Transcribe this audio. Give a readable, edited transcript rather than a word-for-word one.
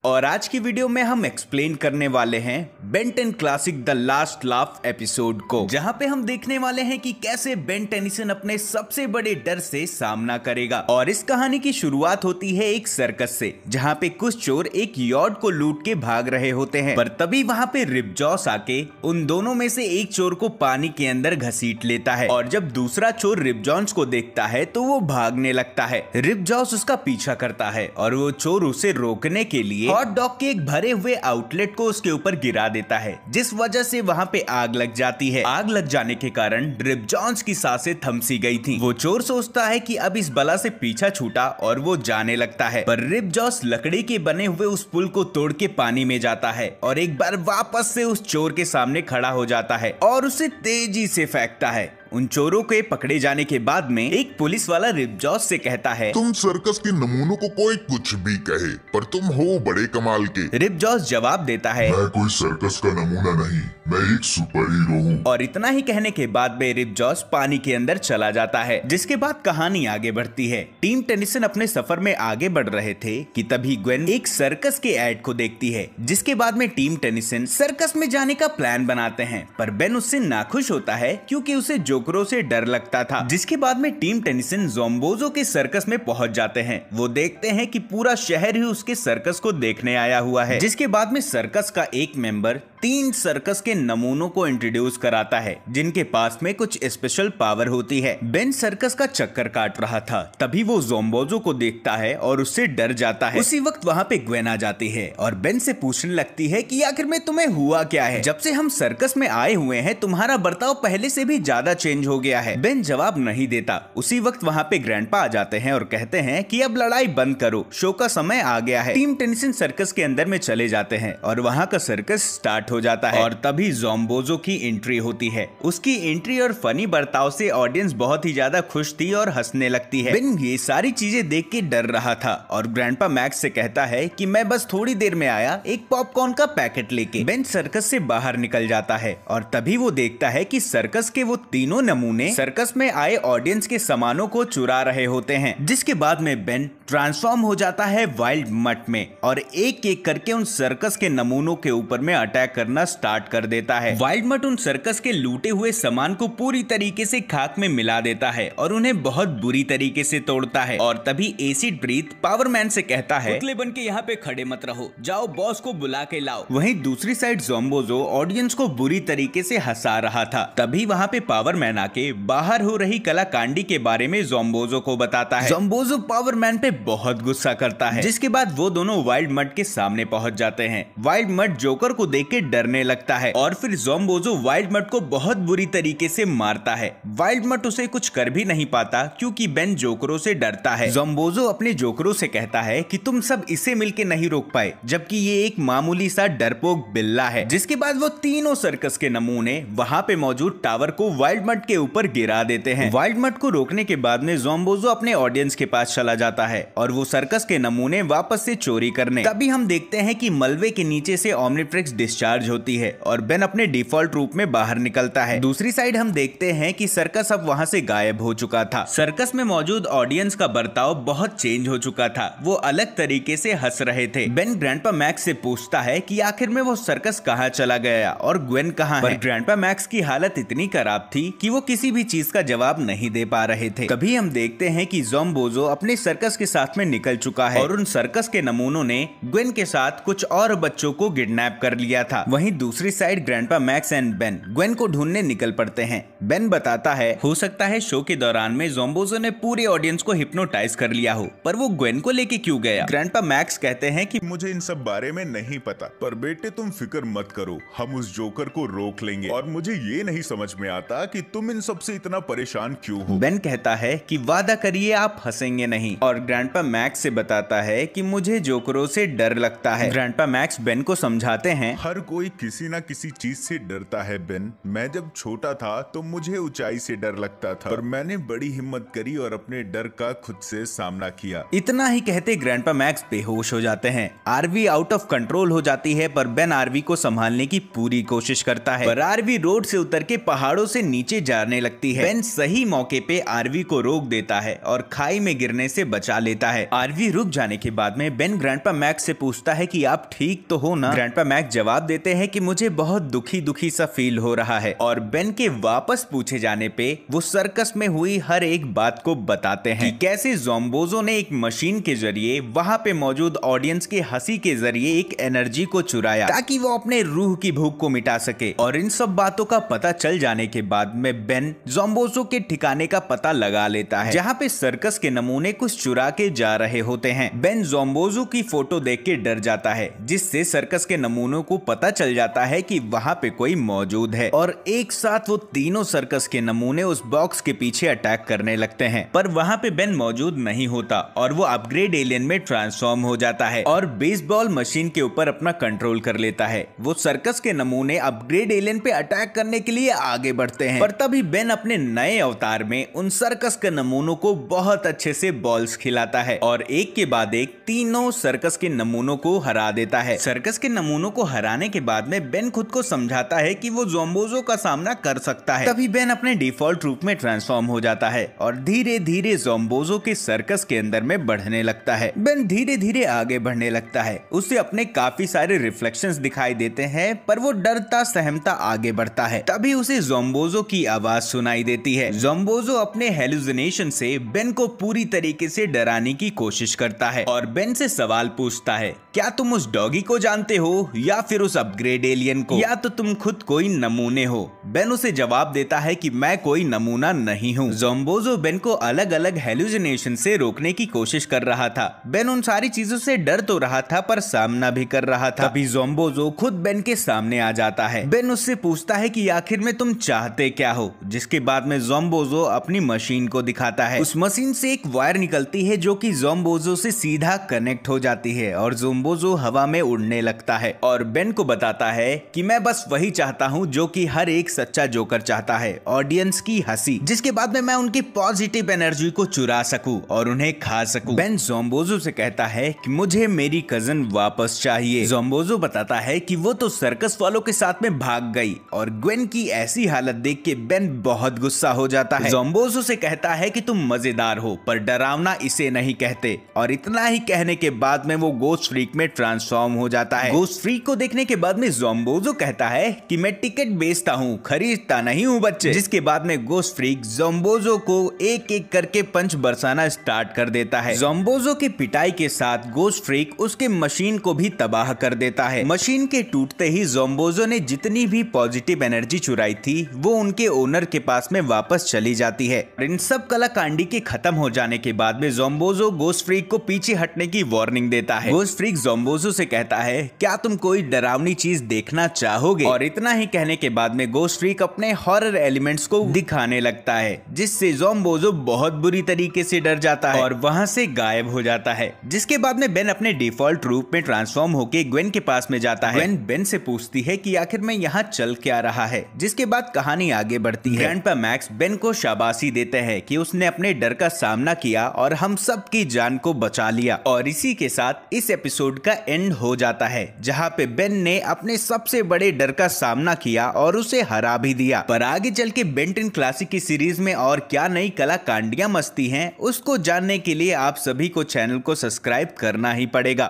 और आज की वीडियो में हम एक्सप्लेन करने वाले हैं Ben 10 classic the last laugh episode को, जहां पे हम देखने वाले हैं कि कैसे बेन टेनिसन अपने सबसे बड़े डर से सामना करेगा। और इस कहानी की शुरुआत होती है एक सर्कस से, जहां पे कुछ चोर एक यॉर्ड को लूट के भाग रहे होते हैं, पर तभी वहां पे रिपजॉस आके उन दोनों में से एक चोर को पानी के अंदर घसीट लेता है। और जब दूसरा चोर रिपजॉस को देखता है तो वो भागने लगता है। रिपजॉस उसका पीछा करता है और वो चोर उसे रोकने के लिए हॉट डॉग के एक भरे हुए आउटलेट को उसके ऊपर गिरा देता है, जिस वजह से वहां पे आग लग जाती है। आग लग जाने के कारण रिपजॉस की सांसें थम सी गई थी। वो चोर सोचता है कि अब इस बला से पीछा छूटा और वो जाने लगता है, पर रिपजॉस लकड़ी के बने हुए उस पुल को तोड़ के पानी में जाता है और एक बार वापस से उस चोर के सामने खड़ा हो जाता है और उसे तेजी से फेंकता है। उन चोरों के पकड़े जाने के बाद में एक पुलिस वाला रिपजॉस से कहता है, तुम सर्कस के नमूनों को कोई कुछ भी कहे, पर तुम हो बड़े कमाल के। रिपजॉस जवाब देता है, मैं कोई सर्कस का नमूना नहीं, मैं एक सुपर हीरो हूँ। और इतना ही कहने के बाद में रिपजॉस पानी के अंदर चला जाता है। जिसके बाद कहानी आगे बढ़ती है। टीम टेनिसन अपने सफर में आगे बढ़ रहे थे कि तभी ग्वेन एक सर्कस के एड को देखती है, जिसके बाद में टीम टेनिसन सर्कस में जाने का प्लान बनाते हैं, पर बेन उससे नाखुश होता है क्योंकि उसे जोकरों से डर लगता था। जिसके बाद में टीम टेनिसन ज़ोम्बोज़ो के सर्कस में पहुंच जाते हैं। वो देखते हैं कि पूरा शहर ही उसके सर्कस को देखने आया हुआ है। जिसके बाद में सर्कस का एक मेंबर 3 सर्कस के नमूनों को इंट्रोड्यूस कराता है, जिनके पास में कुछ स्पेशल पावर होती है। बेन सर्कस का चक्कर काट रहा था, तभी वो ज़ोम्बोज़ो को देखता है और उससे डर जाता है। उसी वक्त वहाँ पे ग्वेन आ जाती है और बेन से पूछने लगती है कि आखिर में तुम्हें हुआ क्या है? जब से हम सर्कस में आए हुए हैं तुम्हारा बर्ताव पहले से भी ज्यादा चेंज हो गया है। बेन जवाब नहीं देता। उसी वक्त वहाँ पे ग्रैंडपा आ जाते हैं और कहते हैं कि अब लड़ाई बंद करो, शो का समय आ गया है। टीम टेनिसन सर्कस के अंदर में चले जाते हैं और वहाँ का सर्कस स्टार्ट हो जाता है। और तभी ज़ोम्बोज़ो की एंट्री होती है। उसकी एंट्री और फनी बर्ताव से ऑडियंस बहुत ही ज्यादा खुश थी और हंसने लगती है। बेन ये सारी चीजें देख के डर रहा था और ग्रैंडपा मैक्स से कहता है कि मैं बस थोड़ी देर में आया एक पॉपकॉर्न का पैकेट लेके। बेन सर्कस से बाहर निकल जाता है और तभी वो देखता है कि सर्कस के वो तीनों नमूने सर्कस में आए ऑडियंस के सामानों को चुरा रहे होते हैं। जिसके बाद में बेन ट्रांसफॉर्म हो जाता है वाइल्ड मट में और एक एक करके उन सर्कस के नमूनों के ऊपर में अटैक करना स्टार्ट कर देता है। वाइल्ड मट उन सर्कस के लूटे हुए सामान को पूरी तरीके से खाक में मिला देता है और उन्हें बहुत बुरी तरीके से तोड़ता है। और तभी एसिड ब्रीथ पावरमैन से कहता है, पुतले बन के यहाँ पे खड़े मत रहो, जाओ बॉस को बुला के लाओ। वहीं दूसरी साइड ज़ोम्बोज़ो ऑडियंस को बुरी तरीके से हंसा रहा था। तभी वहाँ पे पावरमैन आके बाहर हो रही कलाकांडी के बारे में ज़ोम्बोज़ो को बताता है। ज़ोम्बोज़ो पावरमैन पे बहुत गुस्सा करता है। जिसके बाद वो दोनों वाइल्ड मट के सामने पहुंच जाते हैं। वाइल्ड मट जोकर को देख के डरने लगता है और फिर ज़ोम्बोज़ो वाइल्ड मट को बहुत बुरी तरीके से मारता है। वाइल्ड मट उसे कुछ कर भी नहीं पाता क्योंकि बेन जोकरों से डरता है। ज़ोम्बोज़ो अपने जोकरों से कहता है कि तुम सब इसे मिलके नहीं रोक पाए, जबकि ये एक मामूली सा डरपोक बिल्ला है। जिसके बाद वो तीनों सर्कस के नमूने वहाँ पे मौजूद टावर को वाइल्ड मट के ऊपर गिरा देते हैं। वाइल्ड मट को रोकने के बाद में ज़ोम्बोज़ो अपने ऑडियंस के पास चला जाता है और वो सर्कस के नमूने वापस से चोरी करने। तभी हम देखते हैं कि मलबे के नीचे से ओमनीट्रिक्स डिस्चार्ज होती है और बेन अपने डिफॉल्ट रूप में बाहर निकलता है। दूसरी साइड हम देखते हैं कि सर्कस अब वहाँ से गायब हो चुका था। सर्कस में मौजूद ऑडियंस का बर्ताव बहुत चेंज हो चुका था। वो अलग तरीके से हंस रहे थे। बेन ग्रैंडपा मैक्स से पूछता है कि आखिर में वो सर्कस कहाँ चला गया और ग्वेन कहाँ है। ग्रैंडपा मैक्स की हालत इतनी खराब थी कि वो किसी भी चीज का जवाब नहीं दे पा रहे थे। कभी हम देखते हैं कि ज़ोम्बोज़ो अपने सर्कस के साथ में निकल चुका है और उन सर्कस के नमूनों ने ग्वेन के साथ कुछ और बच्चों को किडनैप कर लिया था। वहीं दूसरी side grandpa max and Ben Gwen को ढूंढने निकल पड़ते हैं। बेन बताता है, हो सकता है शो के दौरान में ज़ोम्बोज़ो ने पूरे ऑडियंस को हिप्नोटाइज कर लिया हो, पर वो ग्वेन को लेके क्यों गया? ग्रैंडपा मैक्स कहते हैं कि मुझे इन सब बारे में नहीं पता, पर बेटे तुम फिक्र मत करो, हम उस जोकर को रोक लेंगे। और मुझे ये नहीं समझ में आता कि तुम इन सब से इतना परेशान क्यों हो। बेन कहता है कि वादा करिए आप हंसेंगे नहीं। और ग्रैंडपा मैक्स से बताता है कि मुझे जोकरों से डर लगता है। ग्रैंडपा मैक्स बेन को समझाते हैं, हर कोई किसी ना किसी चीज से डरता है बेन। मैं जब छोटा था तो मुझे ऊंचाई से डर लगता था, पर मैंने बड़ी हिम्मत करी और अपने डर का खुद से सामना किया। इतना ही कहते ग्रैंडपा मैक्स बेहोश हो जाते हैं। आरवी आउट ऑफ कंट्रोल हो जाती है, पर बेन आरवी को संभालने की पूरी कोशिश करता है, पर आरवी रोड से उतर के पहाड़ों से नीचे जाने लगती है। बेन सही मौके पे आरवी को रोक देता है और खाई में गिरने से बचा लेता है। आरवी रुक जाने के बाद में बेन ग्रैंडपा मैक्स से पूछता है कि आप ठीक तो हो ना? ग्रैंडपा मैक्स जवाब देते हैं कि मुझे बहुत दुखी सा फील हो रहा है, और बेन के वापस पूछे जाने पे वो सर्कस में हुई हर एक बात को बताते हैं कि कैसे ज़ोम्बोज़ो ने एक मशीन के जरिए वहां पे मौजूद ऑडियंस के हंसी के जरिए एक एनर्जी को चुराया ताकि वो अपने रूह की भूख को मिटा सके। और इन सब बातों का पता चल जाने के बाद में बेन ज़ोम्बोज़ो के ठिकाने का पता लगा लेता है, जहाँ पे सर्कस के नमूने कुछ चुरा के जा रहे होते हैं। बेन ज़ोम्बोज़ो की फोटो देख के डर जाता है, जिससे सर्कस के नमूनों को पता चल जाता है कि वहाँ पे कोई मौजूद है, और एक साथ वो तीनों सर्कस के नमूने उस बॉक्स के पीछे अटैक करने लगते हैं। पर वहाँ पे बेन मौजूद नहीं होता और वो अपग्रेड एलियन में ट्रांसफॉर्म हो जाता है और बेसबॉल मशीन के ऊपर अपना कंट्रोल कर लेता है। वो सर्कस के नमूने अपग्रेड एलियन पे अटैक करने के लिए आगे बढ़ते हैं, पर तभी बेन अपने नए अवतार में उन सर्कस के नमूनों को बहुत अच्छे से बॉल्स खिलाता है और एक के बाद एक तीनों सर्कस के नमूनों को हरा देता है। सर्कस के नमूनों को हराने के बाद में बेन खुद को समझाता है कि वो ज़ोम्बोज़ो का सामना कर सकता है। तभी बेन अपने डिफॉल्ट रूप में ट्रांसफॉर्म हो जाता है और धीरे धीरे ज़ोम्बोज़ो के सर्कस के अंदर में बढ़ने लगता है। बेन धीरे धीरे आगे बढ़ने लगता है, उसे अपने काफी सारे रिफ्लेक्शंस दिखाई देते हैं, पर वो डरता सहमता आगे बढ़ता है। तभी उसे ज़ोम्बोज़ो की आवाज सुनाई देती है। ज़ोम्बोज़ो अपने हेलुसिनेशन से बेन को पूरी तरीके से डराने की कोशिश करता है और बेन से सवाल पूछता है, क्या तुम उस डॉगी को जानते हो या फिर उस अपग्रेड एलियन को, या तो तुम खुद कोई नमूने हो? बेन उसे जवाब देता है कि मैं कोई नमूना नहीं हूँ। ज़ोम्बोज़ो बेन को अलग अलग हेलुसिनेशन से रोकने की कोशिश कर रहा था। बेन उन सारी चीजों से डर तो रहा था, पर सामना भी कर रहा था। तभी ज़ोम्बोज़ो खुद बेन के सामने आ जाता है। बेन उससे पूछता है कि आखिर में तुम चाहते क्या हो, जिसके बाद में ज़ोम्बोज़ो अपनी मशीन को दिखाता है। उस मशीन से एक वायर निकलती है जो कि ज़ोम्बोज़ो से सीधा कनेक्ट हो जाती है और ज़ोम्बोज़ो हवा में उड़ने लगता है और बेन को बताता है कि मैं बस वही चाहता हूँ जो कि हर एक सच्चा जोकर चाहता है, ऑडियंस की हंसी, जिसके बाद में मैं उनकी पॉजिटिव एनर्जी को चुरा सकूं और उन्हें खा सकूं। बेन ज़ोम्बोज़ो से कहता है कि मुझे मेरी कजन वापस चाहिए। ज़ोम्बोज़ो बताता है कि वो तो सर्कस वालों के साथ में भाग गई, और ग्वेन की ऐसी हालत देख के बेन बहुत गुस्सा हो जाता है। ज़ोम्बोज़ो से कहता है कि तुम मजेदार हो, पर डरावना इसे नहीं कहते, और इतना ही कहने के बाद में वो गोस्ट फ्रीक में ट्रांसफॉर्म हो जाता है। गोस्ट फ्रीक को देखने के बाद में ज़ोम्बोज़ो कहता है कि मैं टिकट बेचता हूँ, खरीदता नहीं हूँ बच्चे। जिसके बाद में गोस्ट फ्रीक ज़ोम्बोज़ो को एक एक करके पंच बरसाना स्टार्ट कर देता है। ज़ोम्बोज़ो की पिटाई के साथ गोस्ट फ्रीक उसके मशीन को भी तबाह कर देता है। मशीन के टूटते ही ज़ोम्बोज़ो ने जितनी भी पॉजिटिव एनर्जी चुराई थी वो उनके ओनर के पास में वापस चली जाती है। इन सब कलाकांडी के खत्म हो जाने के बाद में ज़ोम्बोज़ो गोस्ट फ्रीक को पीछे हटने की वार्निंग देता है। गोस्ट फ्रीक ज़ोम्बोज़ो से कहता है, क्या तुम कोई डरावनी चीज देखना चाहोगे? और इतना ही कहने के बाद में गोस्ट फ्रीक अपने हॉरर एलिमेंट्स को दिखाने लगता है, जिससे ज़ोम्बोज़ो बहुत बुरी तरीके से डर जाता है और वहां से गायब हो जाता है। जिसके बाद में बेन अपने डिफॉल्ट रूप में ट्रांसफॉर्म होके ग्वेन के पास में जाता है। ग्वेन बेन से पूछती है कि आखिर में यहाँ चल क्या रहा है, जिसके बाद कहानी आगे बढ़ती है। ग्रैंडपा मैक्स बेन को शाबाशी देते हैं कि उसने अपने डर का सामना किया और हम सब की जान को बचा लिया। और इसी के साथ इस एपिसोड का एंड हो जाता है, जहाँ पे बेन ने अपने सबसे बड़े डर का सामना किया और उसे हरा भी दिया। पर आगे चल के बेन 10 क्लासिक की सीरीज में और क्या नई कलाकांडियां मस्ती हैं, उसको जानने के लिए आप सभी को चैनल को सब्सक्राइब करना ही पड़ेगा।